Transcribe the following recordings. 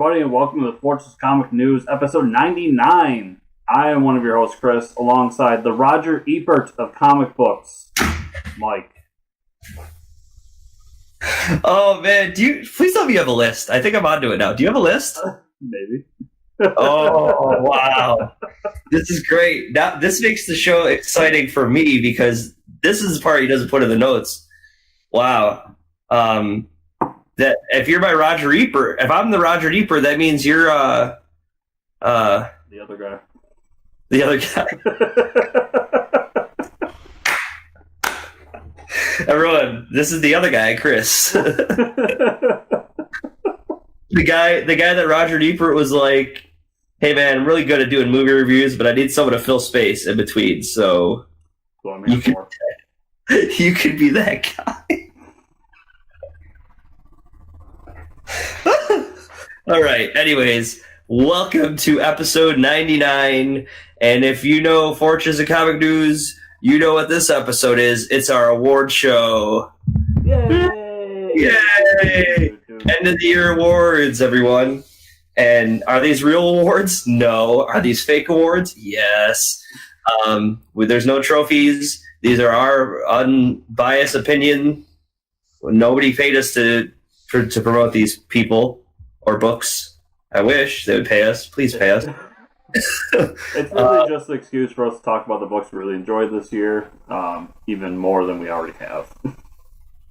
everybody, and welcome to the Fortress Comic News, episode 99. I am one of your hosts, Chris, alongside the Roger Ebert of comic books, Mike. Oh, man, please tell me you have a list. I think I'm onto it now. Do you have a list? Maybe. Oh, wow. This is great. Now, this makes the show exciting for me because this is the part he doesn't put in the notes. Wow. That if you're my Roger Ebert, if I'm the Roger Ebert, that means you're the other guy. The other guy. Everyone, this is the other guy, Chris. the guy that Roger Ebert was like, "Hey man, I'm really good at doing movie reviews, but I need someone to fill space in between." So you could be that guy. All right. Anyways, welcome to episode 99. And if you know Fortress of Comic News, you know what this episode is. It's our award show. Yay! Yay! End of the year awards, everyone. And are these real awards? No. Are these fake awards? Yes. There's no trophies. These are our unbiased opinion. Nobody paid us to promote these people or books. I wish they would pay us. Please pay us. It's really just an excuse for us to talk about the books we really enjoyed this year, even more than we already have.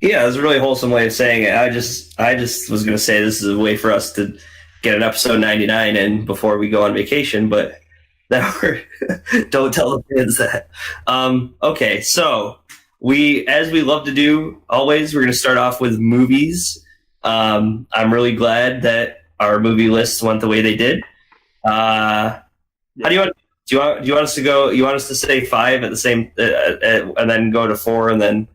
Yeah, it was a really wholesome way of saying it. I just was going to say this is a way for us to get an episode 99 in before we go on vacation, but don't tell the kids that. Okay, so as we love to do always, we're going to start off with movies. I'm really glad that our movie lists went the way they did. How do you want us to go? You want us to say 5 at the same, and then go to 4, and then,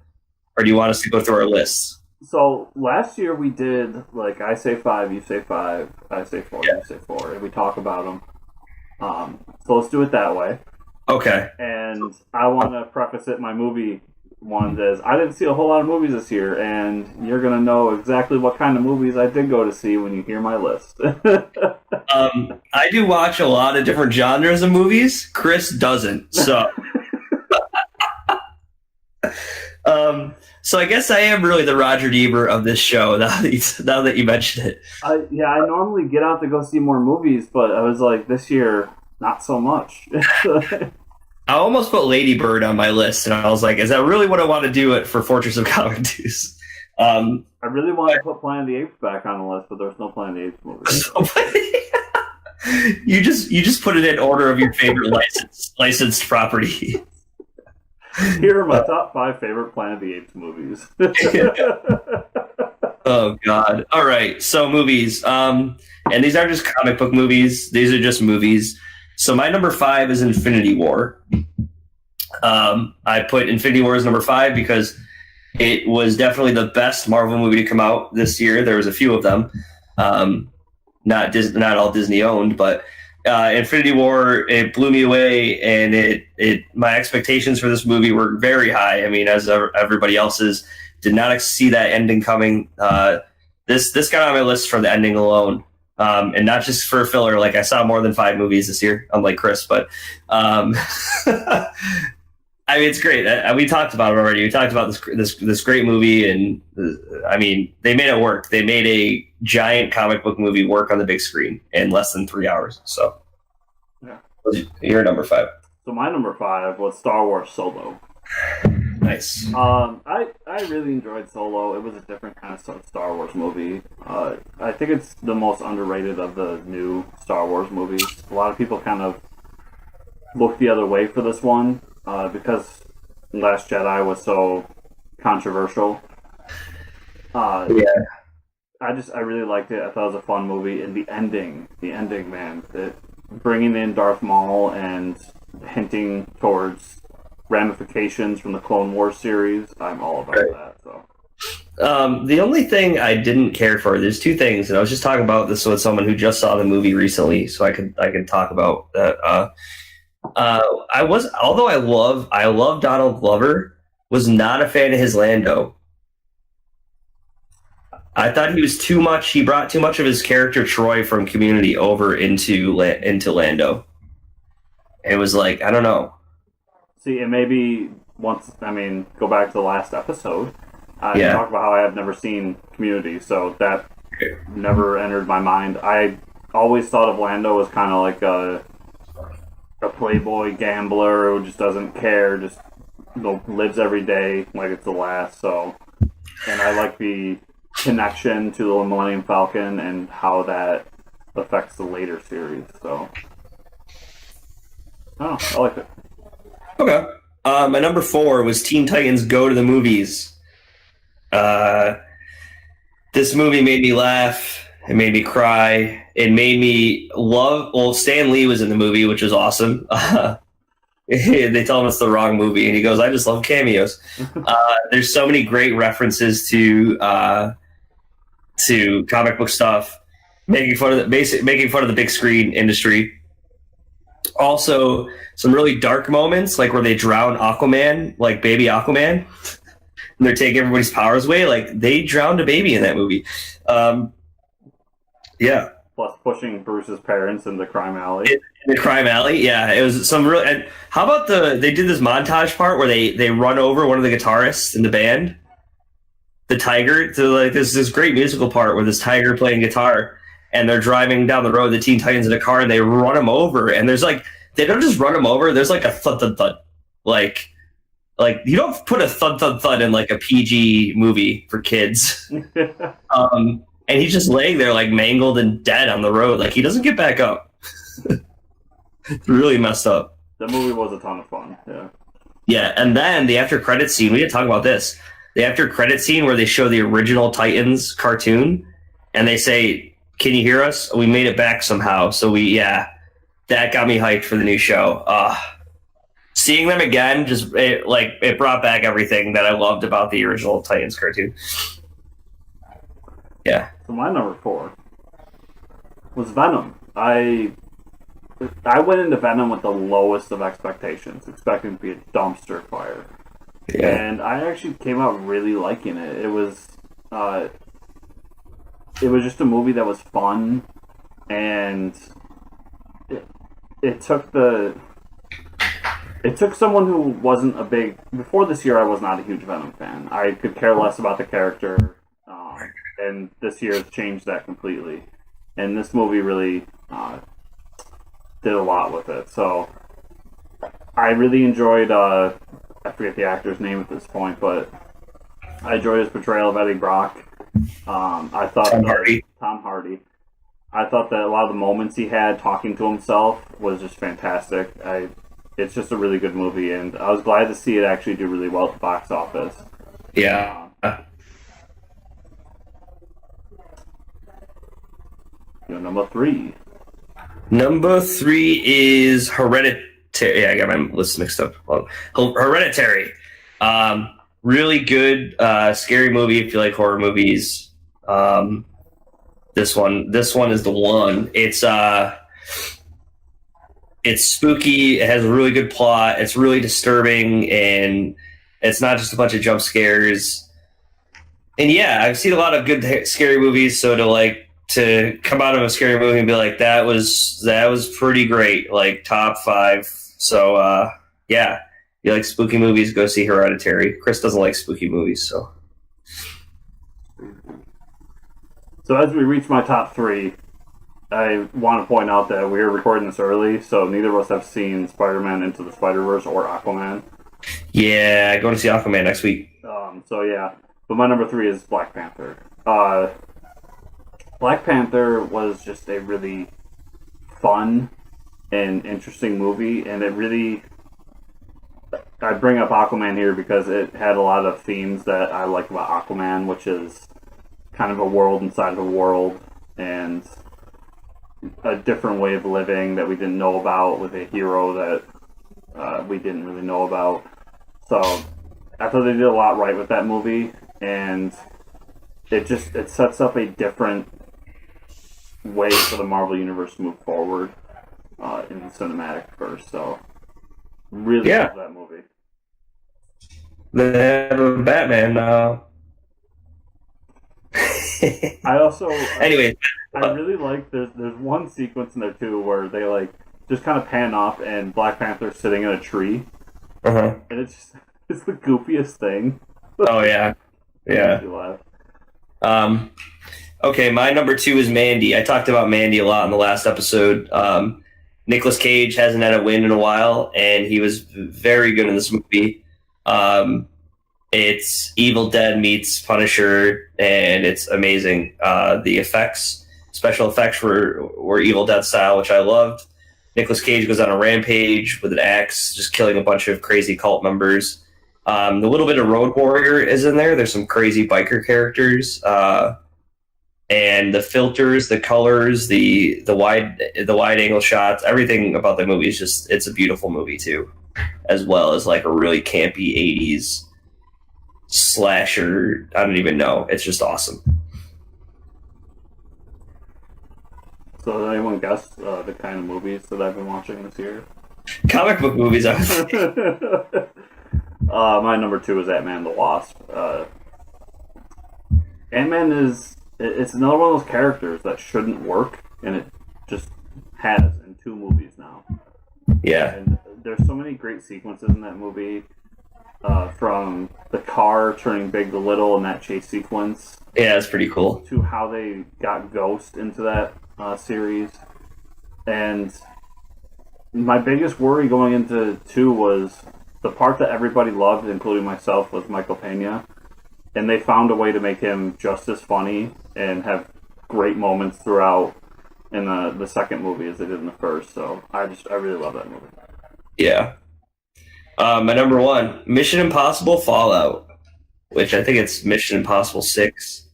or do you want us to go through our lists? So last year we did like I say 5, you say 5, I say 4, you say 4, and we talk about them. So let's do it that way. Okay. And I want to preface it. My movie one is I didn't see a whole lot of movies this year, and you're gonna know exactly what kind of movies I did go to see when you hear my list. I do watch a lot of different genres of movies. Chris doesn't, so so I guess I am really the Roger Ebert of this show. Now that you mentioned it, I normally get out to go see more movies, but I was like this year not so much. I almost put Lady Bird on my list, and I was like, is that really what I want to do for Fortress of Comic News? I really want to put Planet of the Apes back on the list, but there's no Planet of the Apes movie. You just put it in order of your favorite licensed property. Here are my top 5 favorite Planet of the Apes movies. Oh, God. All right, so movies. And these aren't just comic book movies. These are just movies. So my number 5 is Infinity War. I put Infinity War as number 5 because it was definitely the best Marvel movie to come out this year. There was a few of them, not all Disney owned, but Infinity War, it blew me away, and my expectations for this movie were very high. I mean, as everybody else's, did not see that ending coming. This got on my list for the ending alone. And not just for a filler. Like, I saw more than 5 movies this year, unlike Chris, but I mean, it's great. We talked about it already. We talked about this great movie, and I mean, they made it work. They made a giant comic book movie work on the big screen in less than 3 hours. So, yeah, you're number 5. So my number 5 was Star Wars Solo. Nice. I really enjoyed Solo. It was a different kind of Star Wars movie. I think it's the most underrated of the new Star Wars movies. A lot of people kind of look the other way for this one because Last Jedi was so controversial. Yeah. I really liked it. I thought it was a fun movie, and the ending, man, bringing in Darth Maul and hinting towards ramifications from the Clone Wars series. I'm all about that. So, the only thing I didn't care for, there's 2 things, and I was just talking about this with someone who just saw the movie recently, so I could talk about that. Although I love Donald Glover, was not a fan of his Lando. I thought he was too much. He brought too much of his character Troy from Community over into Lando. It was like, I don't know. See, and maybe once, go back to the last episode. I Yeah. talked about how I have never seen Community, so that never entered my mind. I always thought of Lando as kind of like a playboy gambler who just doesn't care, just lives every day like it's the last. So, and I like the connection to the Millennium Falcon and how that affects the later series. So, oh, I like it. Okay. My number 4 was Teen Titans Go to the Movies. This movie made me laugh. It made me cry. It made me love. Well, Stan Lee was in the movie, which was awesome. They tell him it's the wrong movie, and he goes, "I just love cameos." There's so many great references to comic book stuff, making fun of the big screen industry. Also, some really dark moments, like where they drown Aquaman, like baby Aquaman, and they're taking everybody's powers away. Like they drowned a baby in that movie. Yeah. Plus pushing Bruce's parents into Crime Alley. In the Crime Alley, yeah. It was some real. And how about they did this montage part where they run over one of the guitarists in the band, the tiger. So like this great musical part where this tiger playing guitar, and they're driving down the road, the Teen Titans in a car, and they run him over. And there's like they don't just run him over. There's like a thud thud thud, like you don't put a thud thud thud in like a PG movie for kids. And he's just laying there like mangled and dead on the road. Like he doesn't get back up. It's really messed up. That movie was a ton of fun. Yeah. Yeah, and then the after credit scene. We didn't talk about this. The after credit scene where they show the original Titans cartoon, and they say, "Can you hear us? We made it back somehow." So that got me hyped for the new show. Seeing them again, it brought back everything that I loved about the original Titans cartoon. Yeah. So my number 4 was Venom. I went into Venom with the lowest of expectations, expecting to be a dumpster fire. Yeah. And I actually came out really liking it. It was just a movie that was fun, and it took someone who wasn't a big... Before this year, I was not a huge Venom fan. I could care less about the character, and this year has changed that completely. And this movie really did a lot with it. So I really enjoyed, I forget the actor's name at this point, but I enjoyed his portrayal of Eddie Brock. I thought Tom Hardy. I thought that a lot of the moments he had talking to himself was just fantastic. It's just a really good movie, and I was glad to see it actually do really well at the box office. Yeah. Number 3. Number 3 is Hereditary. Yeah, I got my list mixed up. Hereditary. Really good, scary movie if you like horror movies. This one is the one. It's spooky. It has a really good plot. It's really disturbing, and it's not just a bunch of jump scares. And yeah, I've seen a lot of good scary movies. So to come out of a scary movie and be like, that was pretty great, like top 5. So yeah, you like spooky movies, go see Hereditary. Chris doesn't like spooky movies, so. So as we reach my top 3, I want to point out that we are recording this early, so neither of us have seen Spider-Man Into the Spider-Verse or Aquaman. Yeah, going to see Aquaman next week. So yeah, but my number 3 is Black Panther. Black Panther was just a really fun and interesting movie, and it really... I bring up Aquaman here because it had a lot of themes that I like about Aquaman, which is kind of a world inside of a world, and a different way of living that we didn't know about with a hero that we didn't really know about. So I thought they did a lot right with that movie, and it sets up a different way for the Marvel Universe to move forward in the cinematic verse. So really love that movie. They have a Batman. I also Anyway, I really like there's one sequence in there too where they like just kind of pan off and Black Panther's sitting in a tree uh-huh. and it's just, it's the goofiest thing. Oh yeah, It makes yeah. you laugh. Um, okay, my number two is Mandy. I talked about Mandy a lot in the last episode. Nicolas Cage hasn't had a win in a while, and he was very good in this movie. Um, it's Evil Dead meets Punisher, and it's amazing. The effects, special effects were Evil Dead style, which I loved. Nicolas Cage goes on a rampage with an axe, just killing a bunch of crazy cult members. The little bit of Road Warrior is in there. There's some crazy biker characters, and the filters, the colors, the wide angle shots, everything about the movie is just it's a beautiful movie too, as well as like a really campy '80s slasher. I don't even know. It's just awesome. So did anyone guess the kind of movies that I've been watching this year? Comic book movies. My number two is Ant-Man and the Wasp. Ant-Man it's another one of those characters that shouldn't work, and it just has in two movies now. Yeah, And there's so many great sequences in that movie, from the car turning big to little in that chase sequence yeah, it's pretty cool. to how they got Ghost into that series. And my biggest worry going into two was the part that everybody loved, including myself, was Michael Pena. And they found a way to make him just as funny and have great moments throughout in the second movie as they did in the first. So I really love that movie. Yeah. My number one, Mission Impossible Fallout, which I think it's Mission Impossible 6.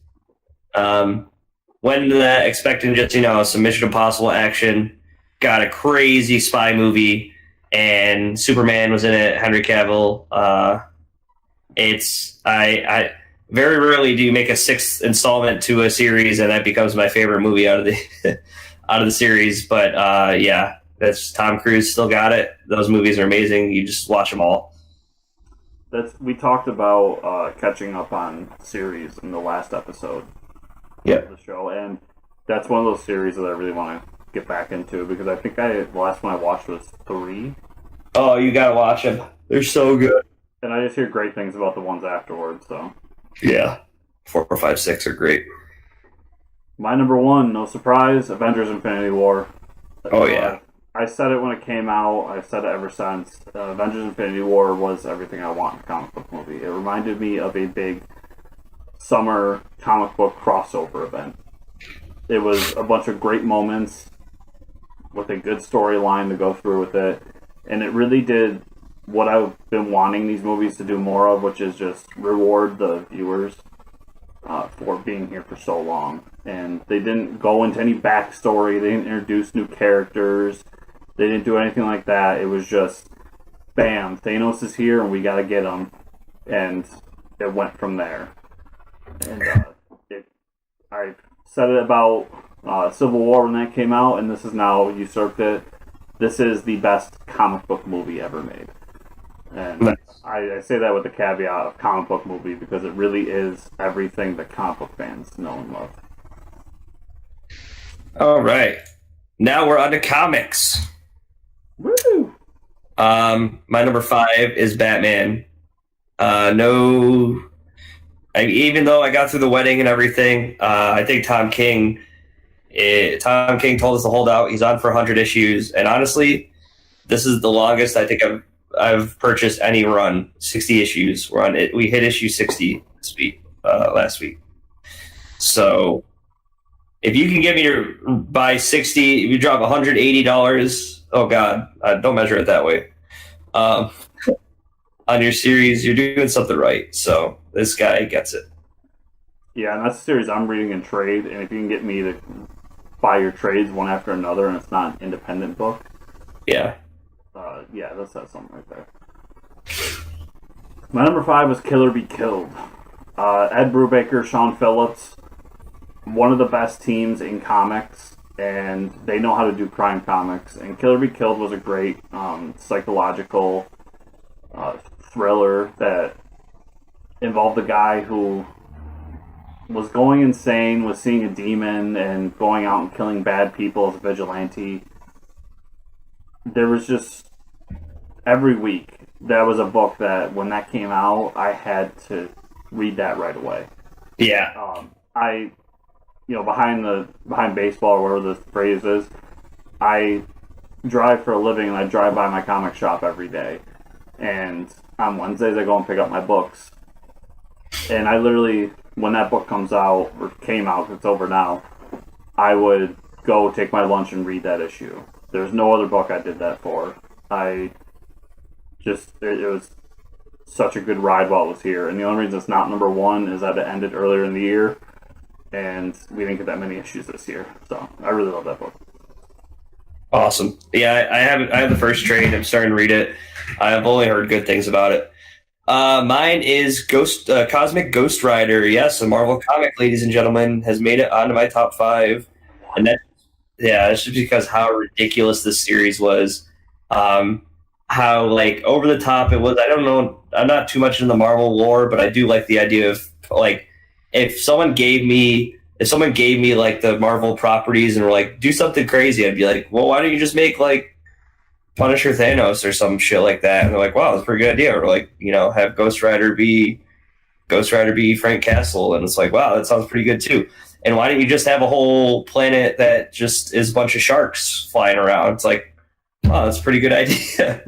Went into that expecting just, some Mission Impossible action. Got a crazy spy movie, and Superman was in it, Henry Cavill. I very rarely do you make a sixth installment to a series, and that becomes my favorite movie out of the out of the series. But yeah, that's Tom Cruise still got it. Those movies are amazing. You just watch them all. We talked about catching up on series in the last episode Yeah. of the show, and that's one of those series that I really want to get back into because I think the last one I watched was 3, Oh, you gotta watch them. They're so good. and I just hear great things about the ones afterwards. So Yeah. 4, 5, 6 are great. my number one, no surprise, Avengers: Infinity War. Oh, yeah. I said it when it came out. I've said it ever since. Avengers: Infinity War was everything I want in a comic book movie. It reminded me of a big summer comic book crossover event. It was a bunch of great moments with a good storyline to go through with it, and it really did what I've been wanting these movies to do more of, which is just reward the viewers for being here for so long. And they didn't go into any backstory. They didn't introduce new characters. They didn't do anything like that. It was just, bam, Thanos is here and we got to get him. And it went from there. And I said it about Civil War when that came out, and this has now usurped it. This is the best comic book movie ever made. And Nice. I say that with the caveat of comic book movie because it really is everything that comic book fans know and love. All right. Now we're on to comics. Woo! My number 5 is Batman. Even though I got through the wedding and everything, I think Tom King told us to hold out. He's on for 100 issues, and honestly, this is the longest I think I've purchased any run. 60 issues. We're on it. We hit issue 60 last week. So if you can get me to buy 60, if you drop $180, oh God, don't measure it that way. On your series, you're doing something right. So this guy gets it. Yeah, and that's a series I'm reading in trade, and if you can get me to buy your trades one after another and it's not an independent book, Yeah. yeah, that's something right there. My number 5 was Killer Be Killed. Ed Brubaker, Sean Phillips, one of the best teams in comics, and they know how to do crime comics. And Killer Be Killed was a great psychological thriller that involved a guy who was going insane, was seeing a demon and going out and killing bad people as a vigilante. There was just every week that was a book that when that came out, I had to read that right away. Yeah. Behind baseball or whatever the phrase is, I drive for a living and I drive by my comic shop every day. And on Wednesdays I go and pick up my books. And I literally, when that book comes out, or came out, it's over now, I would go take my lunch and read that issue. There's no other book I did that for. It was such a good ride while it was here. And the only reason it's not number one is that it ended earlier in the year, and we didn't get that many issues this year. So I really love that book. Awesome. Yeah, I have the first trade. I'm starting to read it. I've only heard good things about it. Mine is Cosmic Ghost Rider. Yes, a Marvel comic, ladies and gentlemen, has made it onto my top 5. And that's just because how ridiculous this series was. How like over the top it was. I don't know. I'm not too much in the Marvel lore, but I do like the idea of like if someone gave me like the Marvel properties and were like, do something crazy, I'd be like, well, why don't you just make like Punisher Thanos or some shit like that? And they're like, wow, that's a pretty good idea. Or like, have Ghost Rider be Frank Castle. And it's like, wow, that sounds pretty good too. And why don't you just have a whole planet that just is a bunch of sharks flying around? It's like, wow, that's a pretty good idea.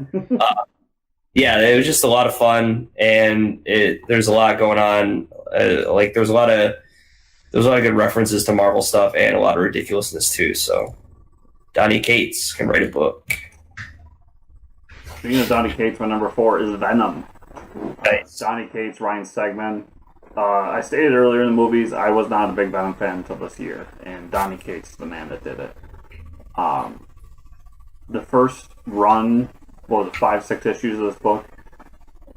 Yeah, it was just a lot of fun, and there's a lot going on. There's a lot of good references to Marvel stuff and a lot of ridiculousness too. So Donny Cates can write a book. Speaking of Donny Cates, my number 4 is Venom. Nice. Donny Cates, Ryan Stegman. I stated earlier in the movies I was not a big Venom fan until this year, and Donny Cates is the man that did it. The first run, the 5-6 issues of this book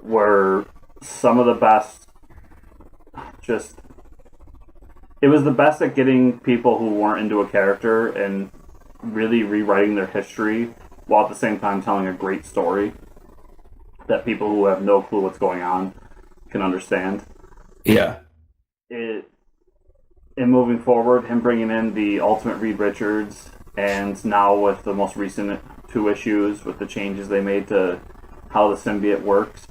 were some of the best. It was the best at getting people who weren't into a character and really rewriting their history while at the same time telling a great story that people who have no clue what's going on can understand. Yeah. In moving forward, him bringing in the Ultimate Reed Richards, and now with the most recent 2 issues with the changes they made to how the symbiote works,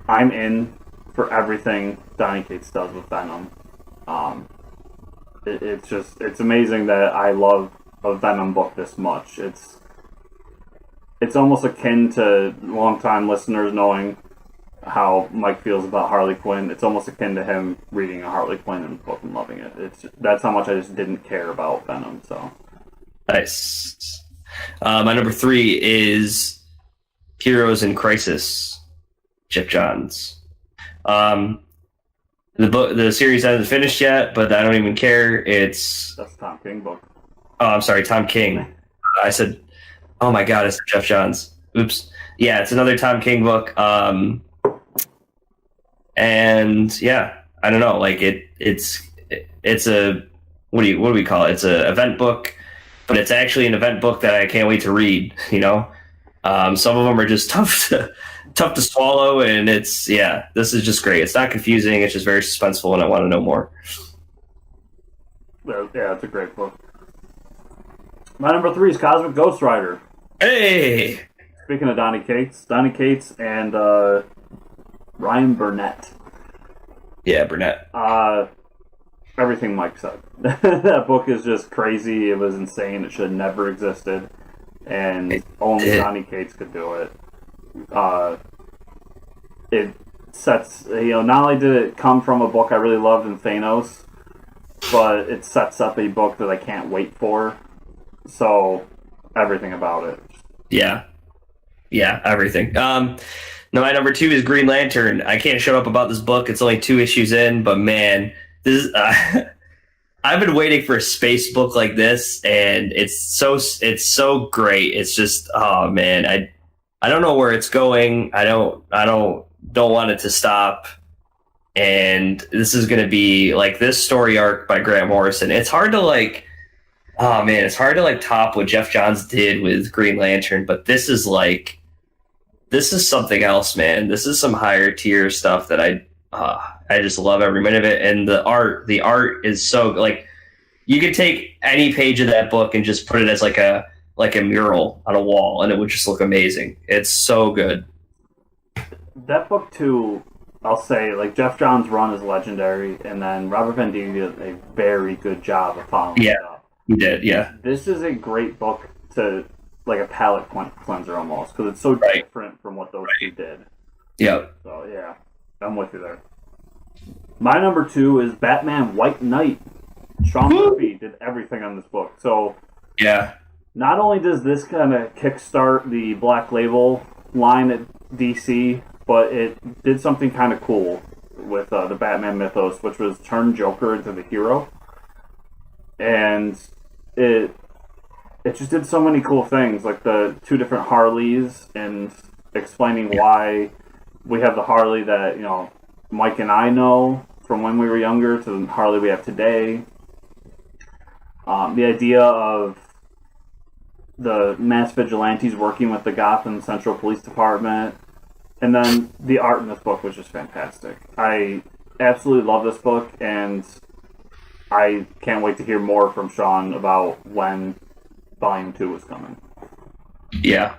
I'm in for everything Donny Cates does with Venom. It's amazing that I love a Venom book this much. It's almost akin to longtime listeners knowing how Mike feels about Harley Quinn. It's almost akin to him reading a Harley Quinn book and loving it. That's how much I just didn't care about Venom. So nice. My number 3 is Heroes in Crisis, Geoff Johns. The series hasn't finished yet, but I don't even care. That's a Tom King book. Oh, I'm sorry, Tom King. I said, oh my god, it's Geoff Johns. Oops. Yeah, it's another Tom King book. And yeah, I don't know. Like it's a what do we call it? It's an event book, but it's actually an event book that I can't wait to read. Some of them are just tough to swallow, and this is just great. It's not confusing. It's just very suspenseful, and I want to know more. Yeah, it's a great book. My number 3 is Cosmic Ghost Rider. Hey! Speaking of Donny Cates and Ryan Burnett. Yeah, Burnett. Everything Mike said. That book is just crazy. It was insane. It should have never existed. And only Donny Cates could do it. It sets, not only did it come from a book I really loved in Thanos, but it sets up a book that I can't wait for. So, everything about it. Yeah, everything. My number 2 is Green Lantern. I can't shut up about this book. It's only 2 issues in, but man, this is, I've been waiting for a space book like this, and it's so great. It's just, oh man, I don't know where it's going. I don't want it to stop. And this is going to be like this story arc by Grant Morrison. It's hard to top what Geoff Johns did with Green Lantern, but this is something else, man. This is some higher tier stuff that I just love every minute of it. And the art is so like you could take any page of that book and just put it as like a mural on a wall, and it would just look amazing. It's so good. That book too, I'll say, like Jeff Johns' run is legendary, and then Robert Venditti did a very good job of following it up. He did, yeah. This is a great book to like a palate cleanser almost because it's so different from what those two did. Yep. So yeah, I'm with you there. My number 2 is Batman White Knight. Sean Murphy did everything on this book. So yeah, not only does this kind of kickstart the Black Label line at DC, but it did something kind of cool with the Batman mythos, which was turn Joker into the hero. And it just did so many cool things, like the 2 different Harleys and explaining why we have the Harley that, you know, Mike and I know from when we were younger to the Harley we have today. The idea of the mass vigilantes working with the Gotham Central Police Department. And then the art in this book was just fantastic. I absolutely love this book, and I can't wait to hear more from Sean about when Volume 2 was coming. Yeah.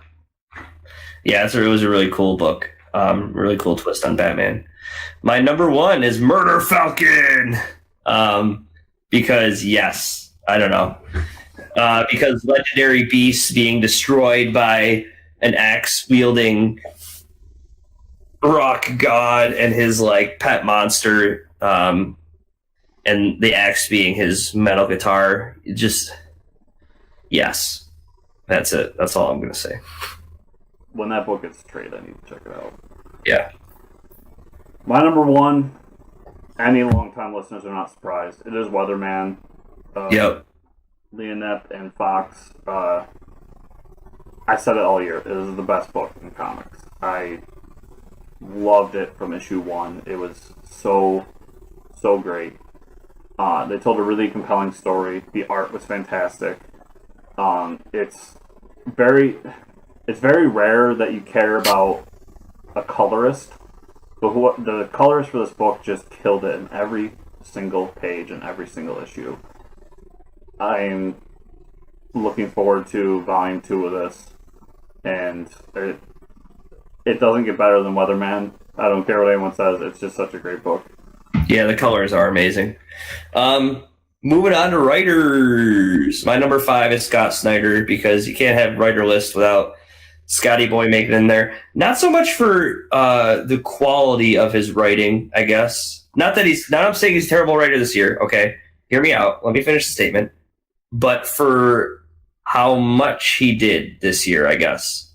Yeah, it was a really cool book. Really cool twist on Batman. My number 1 is Murder Falcon. Because, yes, I don't know. Because legendary beasts being destroyed by an axe-wielding rock god and his, like, pet monster, and the axe being his metal guitar. Just, yes. That's it. That's all I'm going to say. When that book gets trade, I need to check it out. Yeah. My number 1, any long-time listeners are not surprised. It is Weatherman. Yep. Leonep and Fox. I said it all year. It is the best book in comics. I loved it from issue 1. It was so great. They told a really compelling story. The art was fantastic. It's very rare that you care about a colorist, but the colorist for this book just killed it in every single page and every single issue. I'm looking forward to Volume 2 of this, and it doesn't get better than Weatherman. I don't care what anyone says. It's just such a great book. Yeah, the colors are amazing. Moving on to writers. My number 5 is Scott Snyder, because you can't have writer list without Scotty Boy making it in there. Not so much for the quality of his writing, I guess. Not I'm saying he's a terrible writer this year, okay? Hear me out. Let me finish the statement. But for how much he did this year, I guess.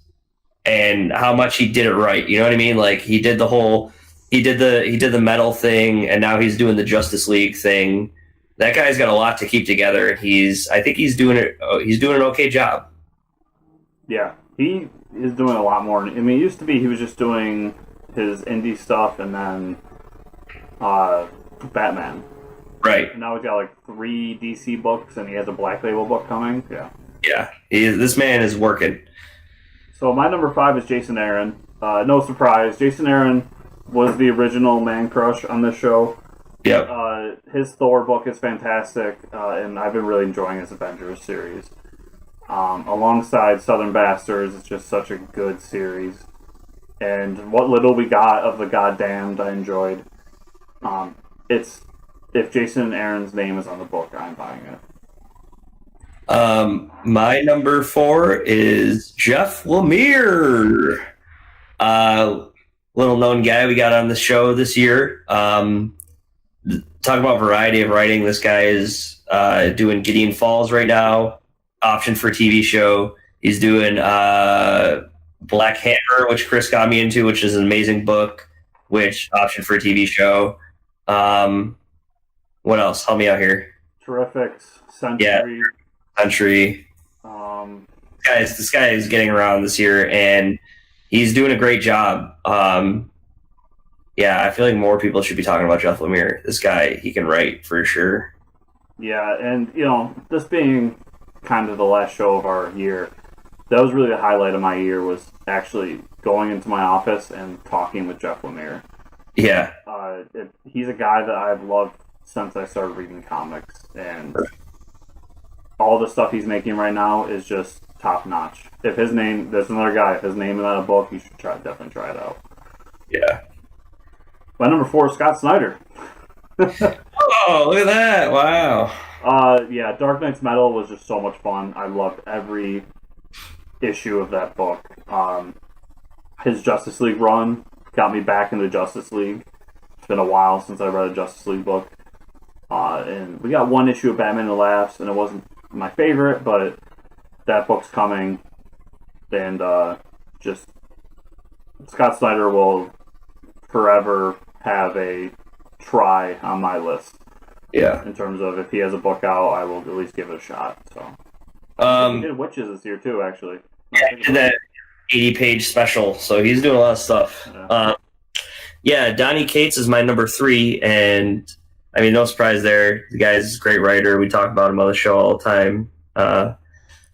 And how much he did it right. You know what I mean? Like he did the metal thing, and now he's doing the Justice League thing. That guy's got a lot to keep together, and I think he's doing it. He's doing an okay job. Yeah, he is doing a lot more. I mean, it used to be he was just doing his indie stuff and then Batman. Right. And now he's got like 3 DC books, and he has a Black Label book coming. Yeah. Yeah, this man is working. So my number 5 is Jason Aaron. No surprise, Jason Aaron was the original man crush on this show. Yep. His Thor book is fantastic, and I've been really enjoying his Avengers series. Alongside Southern Bastards, it's just such a good series. And what little we got of the Goddamned, I enjoyed. If Jason Aaron's name is on the book, I'm buying it. My number 4 is Jeff Lemire. Little known guy we got on the show this year. Talk about variety of writing. This guy is doing Gideon Falls right now, option for TV show. He's doing Black Hammer, which Chris got me into, which is an amazing book, which option for a TV show. What else? Help me out here. Terrifics, Century. Yeah, Century. This guy is getting around this year, and he's doing a great job. Yeah, I feel like more people should be talking about Jeff Lemire. This guy, he can write for sure. Yeah, and this being kind of the last show of our year, that was really the highlight of my year, was actually going into my office and talking with Jeff Lemire. Yeah. He's a guy that I've loved since I started reading comics, and all the stuff he's making right now is just top notch. If his name, there's another guy. If his name is on a book, you should definitely try it out. Yeah. My number 4 is Scott Snyder. Oh, look at that! Wow. Yeah, Dark Knight's Metal was just so much fun. I loved every issue of that book. His Justice League run got me back into Justice League. It's been a while since I read a Justice League book. And we got one issue of Batman and the Laughs, and it wasn't my favorite, but that book's coming. And just Scott Snyder will forever have a try on my list. Yeah. In terms of if he has a book out, I will at least give it a shot. So he did Witches this year too, actually. Yeah, he did that 80-page special, so he's doing a lot of stuff. Yeah. Donny Cates is my number 3, and I mean, no surprise there. The guy's a great writer. We talk about him on the show all the time.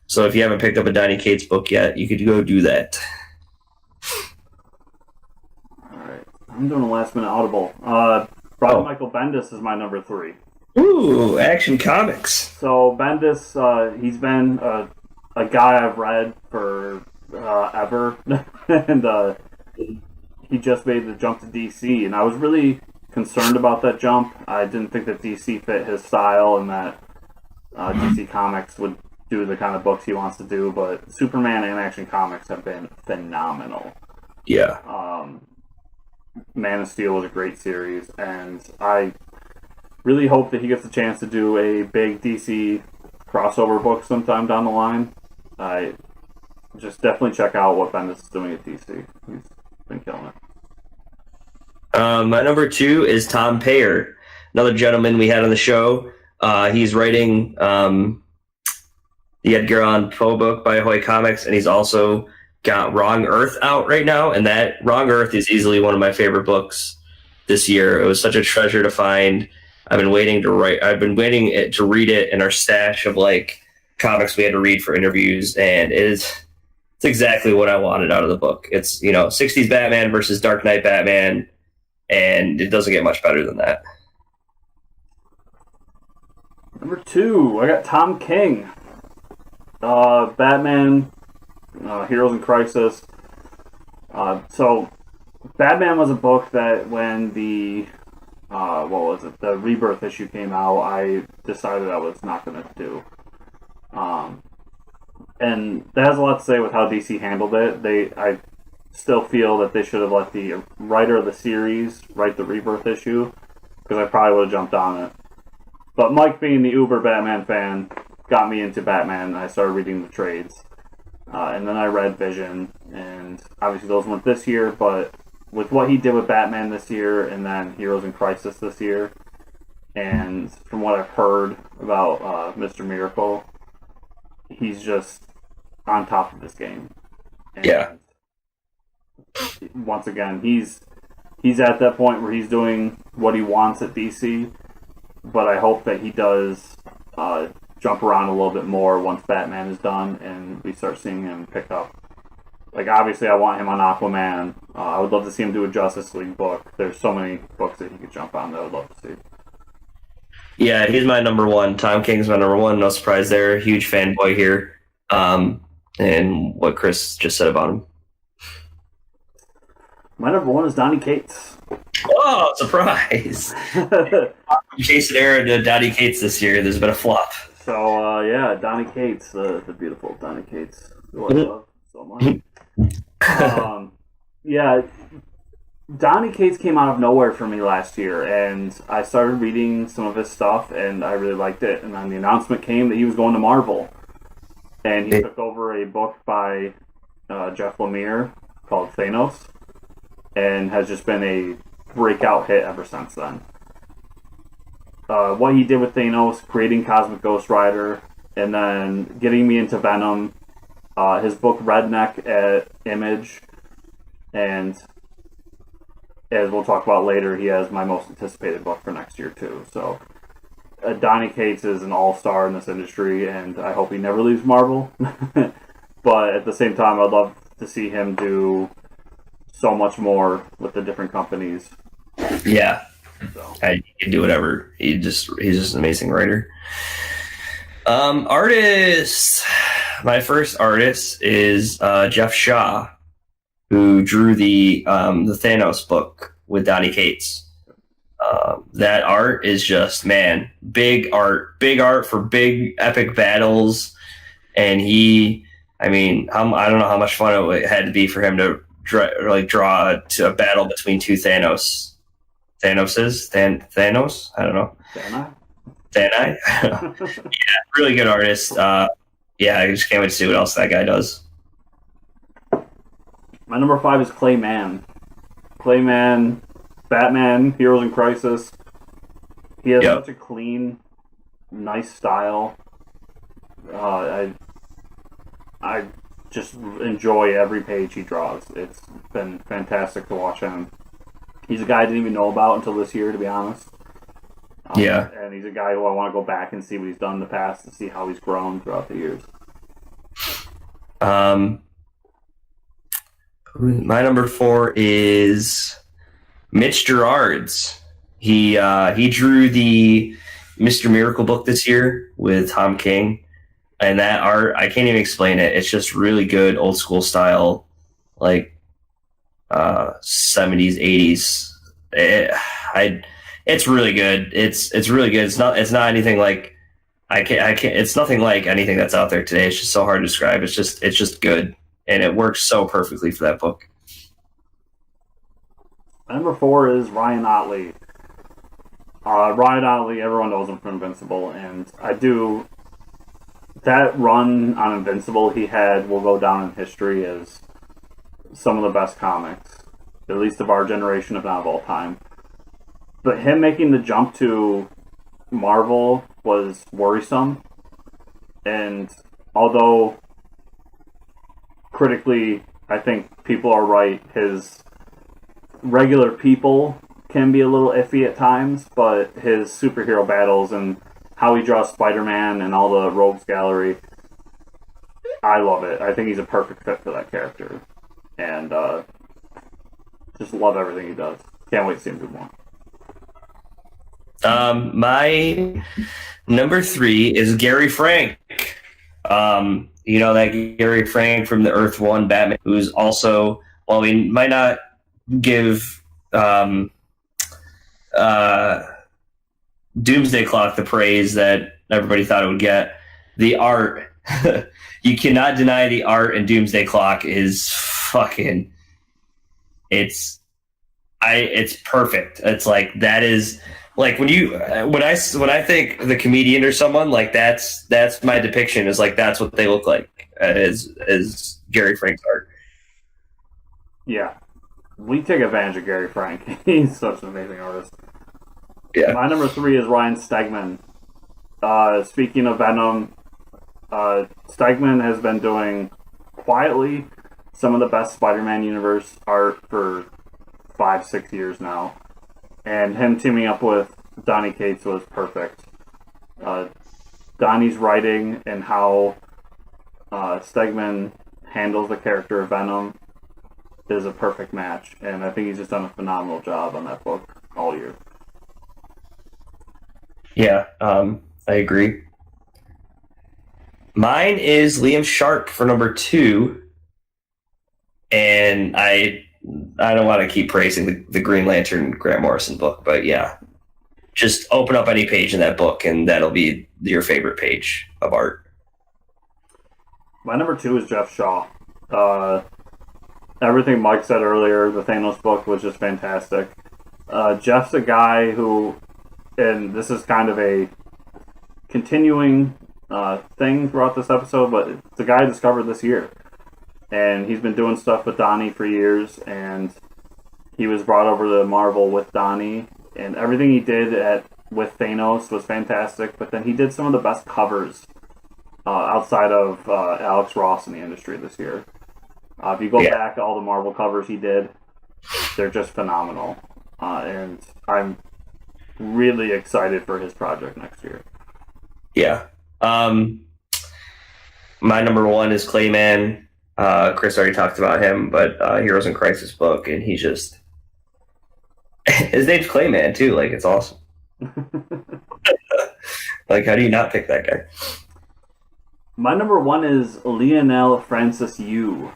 So if you haven't picked up a Donny Cates book yet, you could go do that. All right, I'm doing a last minute audible. Michael Bendis is my number 3. Ooh, Action Comics. So Bendis, he's been a guy I've read for ever, and he just made the jump to DC, and I was really concerned about that jump. I didn't think that DC fit his style, and that DC Comics would do the kind of books he wants to do. But Superman and Action Comics have been phenomenal. Yeah. Man of Steel was a great series, and I really hope that he gets a chance to do a big DC crossover book sometime down the line. I just definitely check out what Bendis is doing at DC. He's been killing it. My number 2 is Tom Payer, another gentleman we had on the show. He's writing the Edgar Allan Poe book by Ahoy Comics, and he's also got Wrong Earth out right now, and that Wrong Earth is easily one of my favorite books this year. It was such a treasure to find. I've been waiting to read it in our stash of like comics we had to read for interviews, and it's exactly what I wanted out of the book. It's 60s Batman versus Dark Knight Batman, and it doesn't get much better than that. Number 2, I got Tom King. Batman, Heroes in Crisis. So Batman was a book that when the the Rebirth issue came out, I decided I was not going to do. And that has a lot to say with how DC handled it. I still feel that they should have let the writer of the series write the Rebirth issue, because I probably would have jumped on it. But Mike, being the uber Batman fan, got me into Batman, and I started reading the trades. And then I read Vision, and obviously those weren't this year, but with what he did with Batman this year, and then Heroes in Crisis this year, and from what I've heard about Mr. Miracle, he's just on top of this game. And yeah. Once again, he's at that point where he's doing what he wants at DC, but I hope that he does jump around a little bit more once Batman is done and we start seeing him pick up. Like, obviously, I want him on Aquaman. I would love to see him do a Justice League book. There's so many books that he could jump on that I would love to see. Yeah, he's my number 1. Tom King's my number 1. No surprise there. Huge fanboy here. And what Chris just said about him. My number 1 is Donny Cates. Oh, surprise! Jason Aaron to Donny Cates this year. There's been a flop. So, yeah, Donny Cates, the beautiful Donny Cates, who I love so much. Yeah, Donny Cates came out of nowhere for me last year, and I started reading some of his stuff, and I really liked it. And then the announcement came that he was going to Marvel, and he took over a book by Jeff Lemire called Thanos, and has just been a breakout hit ever since then. What he did with Thanos, creating Cosmic Ghost Rider, and then getting me into Venom, his book Redneck at Image, and as we'll talk about later, he has my most anticipated book for next year too. So Donny Cates is an all-star in this industry, and I hope he never leaves Marvel. But at the same time, I'd love to see him do so much more with the different companies Yeah, So he can do whatever. He's just an amazing writer. Artist. My first artist is Jeff Shaw, who drew the Thanos book with Donny Cates. That art is just, man, big art for big epic battles. And I don't know how much fun it had to be for him to draw to a battle between two Thanos. Thanos? I don't know. Thanai? Yeah, really good artist. Yeah, I just can't wait to see what else that guy does. My number 5 is Clayman. Clayman, Batman, Heroes in Crisis. He has such a clean, nice style. I just enjoy every page he draws. It's been fantastic to watch him. He's a guy I didn't even know about until this year, to be honest. And he's a guy who I want to go back and see what he's done in the past to see how he's grown throughout the years. My number 4 is Mitch Gerards. He drew the Mr. Miracle book this year with Tom King, and that art, I can't even explain it. It's just really good, old school style, like 70s, 80s. It's really good. It's really good. It's not anything like I can't. It's nothing like anything that's out there today. It's just so hard to describe. It's just good, and it works so perfectly for that book. Number 4 is Ryan Ottley. Ryan Ottley, everyone knows him from Invincible, and that run on Invincible he had will go down in history as some of the best comics, at least of our generation, if not of all time. But him making the jump to Marvel was worrisome, and although critically I think people are right, his regular people can be a little iffy at times, but his superhero battles and how he draws Spider-Man and all the Rogues Gallery, I love it. I think he's a perfect fit for that character, and just love everything he does. Can't wait to see him do more. My number 3 is Gary Frank. That Gary Frank from the Earth One Batman, who's also, while we might not give Doomsday Clock the praise that everybody thought it would get, the art, you cannot deny the art in Doomsday Clock is fucking, it's perfect. It's like, that is like when I think the comedian or someone, like that's my depiction, is like that's what they look like as Gary Frank's art. Yeah, we take advantage of Gary Frank. He's such an amazing artist. Yeah. My number 3 is Ryan Stegman. Speaking of Venom, Stegman has been doing quietly some of the best Spider-Man universe art for 5-6 years now. And him teaming up with Donny Cates was perfect. Donnie's writing and how Stegman handles the character of Venom is a perfect match. And I think he's just done a phenomenal job on that book all year. Yeah, I agree. Mine is Liam Sharp for number 2. And I don't want to keep praising the Green Lantern Grant Morrison book, but yeah, just open up any page in that book and that'll be your favorite page of art. My number 2 is Jeff Shaw. Everything Mike said earlier, the Thanos book was just fantastic. Jeff's a guy who, and this is kind of a continuing thing throughout this episode, but it's a guy I discovered this year. And he's been doing stuff with Donnie for years, and he was brought over to Marvel with Donnie, and everything he did with Thanos was fantastic, but then he did some of the best covers outside of Alex Ross in the industry this year. If you go back to all the Marvel covers he did, they're just phenomenal. And I'm really excited for his project next year. Yeah. My number 1 is Clayman. Chris already talked about him, but Heroes in Crisis book, and he's just His name's Clayman too. Like it's awesome. Like how do you not pick that guy? My number one is Lionel Francis Yu.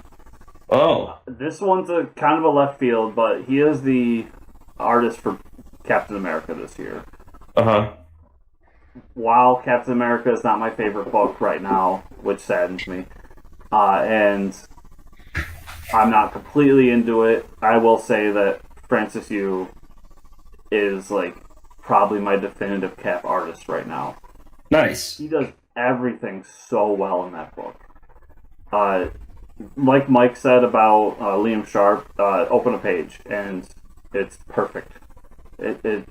Oh, This one's a kind of a left field, but he is the artist for Captain America this year. uh-huh. While Captain America is not my favorite book right now, which saddens me, and I'm not completely into it, I will say that Francis Yu is like probably my definitive Cap artist right now. Nice. He does everything so well in that book. Like Mike said about Liam Sharp, open a page and it's perfect. It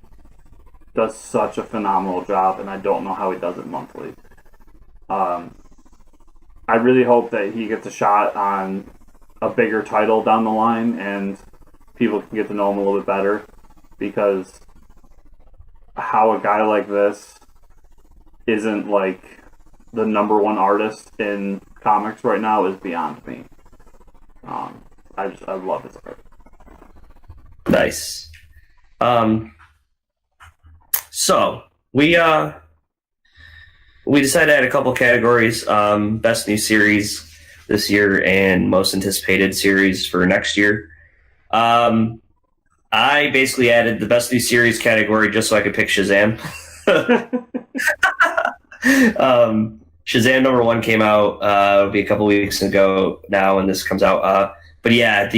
does such a phenomenal job, and I don't know how he does it monthly. I really hope that he gets a shot on a bigger title down the line and people can get to know him a little bit better, because how a guy like this isn't like the number one artist in comics right now is beyond me. I love his art. Nice. So we decided to add a couple categories: best new series this year and most anticipated series for next year. I basically added the best new series category just so I could pick Shazam. Shazam number 1 came out it'll be a couple weeks ago now, and this comes out. But yeah,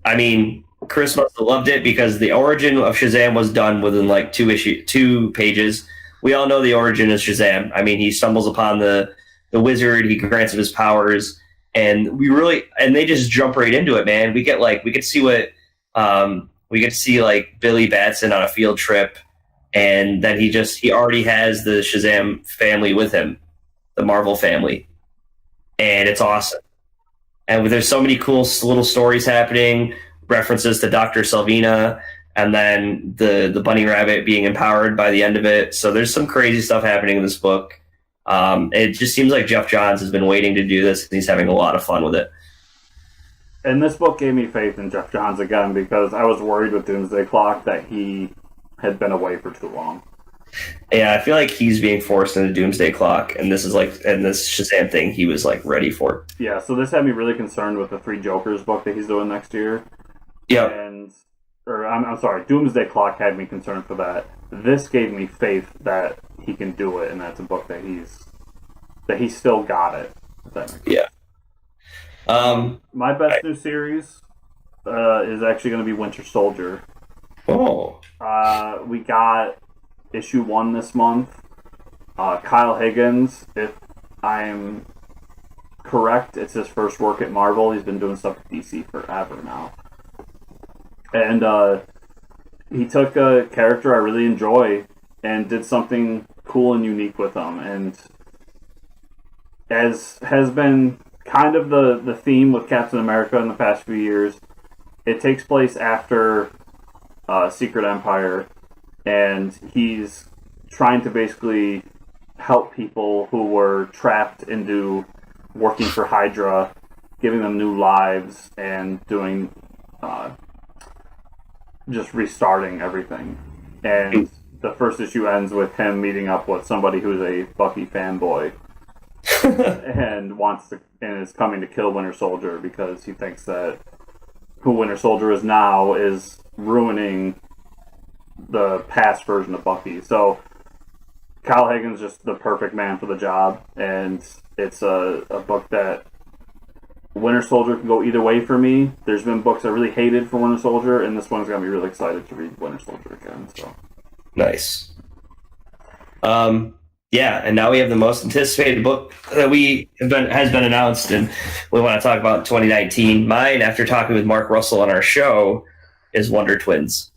I mean, Chris must have loved it because the origin of Shazam was done within like 2 pages. We all know the origin of Shazam. I mean, he stumbles upon the wizard, he grants him his powers, and they just jump right into it, man. We get to see what we get to see like Billy Batson on a field trip, and then he already has the Shazam family with him, the Marvel family, and it's awesome. And there's so many cool little stories happening, references to Dr. Salvina, and then the bunny rabbit being empowered by the end of it. So there's some crazy stuff happening in this book. It just seems like Jeff Johns has been waiting to do this, and he's having a lot of fun with it. And this book gave me faith in Jeff Johns again, because I was worried with Doomsday Clock that he had been away for too long. Yeah, I feel like he's being forced into Doomsday Clock, and this Shazam thing he was like ready for. Yeah, so this had me really concerned with the Three Jokers book that he's doing next year. Yeah. I'm sorry, Doomsday Clock had me concerned for that. This gave me faith that he can do it, and that's a book that he's still got it. If that makes sense. Yeah. My best new series is actually going to be Winter Soldier. Oh. We got issue 1 this month. Kyle Higgins, if I'm correct, it's his first work at Marvel. He's been doing stuff at DC forever now. And he took a character I really enjoy and did something cool and unique with him. And as has been kind of the theme with Captain America in the past few years, it takes place after Secret Empire, and he's trying to basically help people who were trapped into working for Hydra, giving them new lives and doing just restarting everything. And the first issue ends with him meeting up with somebody who's a Bucky fanboy and is coming to kill Winter Soldier because he thinks that who Winter Soldier is now is ruining the past version of Bucky. So Kyle Higgins is just the perfect man for the job, and it's a book that Winter Soldier can go either way for me. There's been books I really hated for Winter Soldier, and this one's got me really excited to read Winter Soldier again. So Nice. Yeah, and now we have the most anticipated book that has been announced, and we want to talk about in 2019. Mine, after talking with Mark Russell on our show, is Wonder Twins.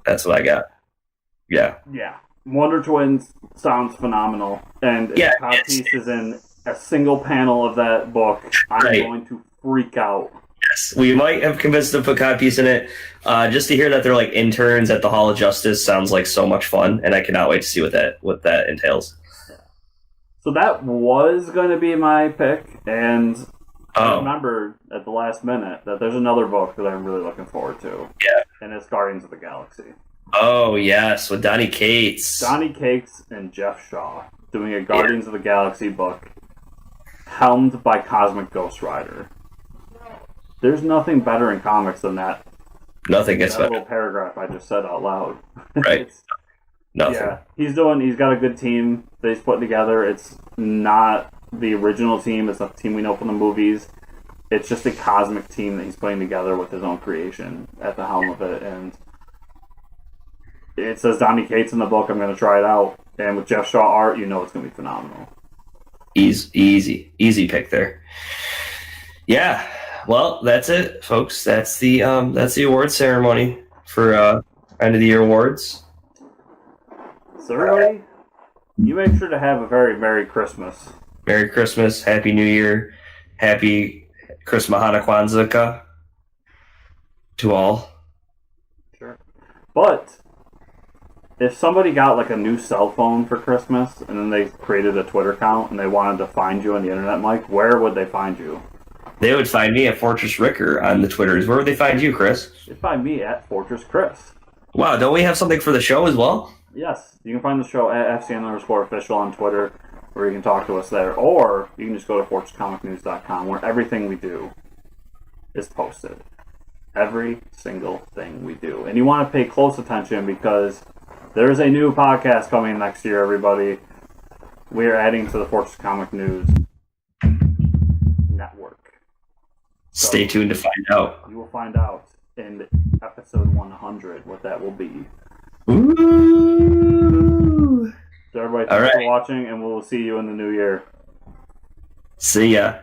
That's what I got. Yeah. Yeah. Wonder Twins sounds phenomenal. And if Todd Peace is in a single panel of that book, I'm going to freak out. Yes, we might have convinced them to put Codpiece in it. Just to hear that they're like interns at the Hall of Justice sounds like so much fun, and I cannot wait to see what that entails. So that was going to be my pick, and I Oh, remembered at the last minute that there's another book that I'm really looking forward to. yeah. And it's Guardians of the Galaxy. Oh, yes, with Donny Cates. Donny Cates and Jeff Shaw doing a Guardians of the Galaxy book helmed by Cosmic Ghost Rider. There's nothing better in comics than that. Nothing gets That better. little paragraph I just said out loud. Right. It's- Nothing. yeah, he's got a good team that he's putting together. It's not the original team, it's not the team we know from the movies. It's just a cosmic team that he's putting together with his own creation at the helm of it. And it says Donny Cates in the book. I'm going to try it out. And with Jeff Shaw art, you know it's going to be phenomenal. Easy pick there. Yeah. Well, that's it, folks. That's the award ceremony for end of the year awards. So everybody, you make sure to have a very Merry Christmas. Merry Christmas, Happy New Year, Happy Christmas Kwanzaa to all. Sure. But if somebody got like a new cell phone for Christmas and then they created a Twitter account and they wanted to find you on the internet, Mike, where would they find you? They would find me at Fortress Ricker on the Twitters. Where would they find you, Chris? They'd find me at Fortress Chris. Wow, don't we have something for the show as well? Yes, you can find the show at FCN_official on Twitter, where you can talk to us there, or you can just go to FortressComicNews.com, where everything we do is posted. Every single thing we do. And you want to pay close attention because there's a new podcast coming next year, everybody. We are adding to the Fortress Comic News network. Stay tuned to find out. You will find out in episode 100 what that will be. Ooh. So everybody, All thanks right. for watching, and we'll see you in the new year. See ya.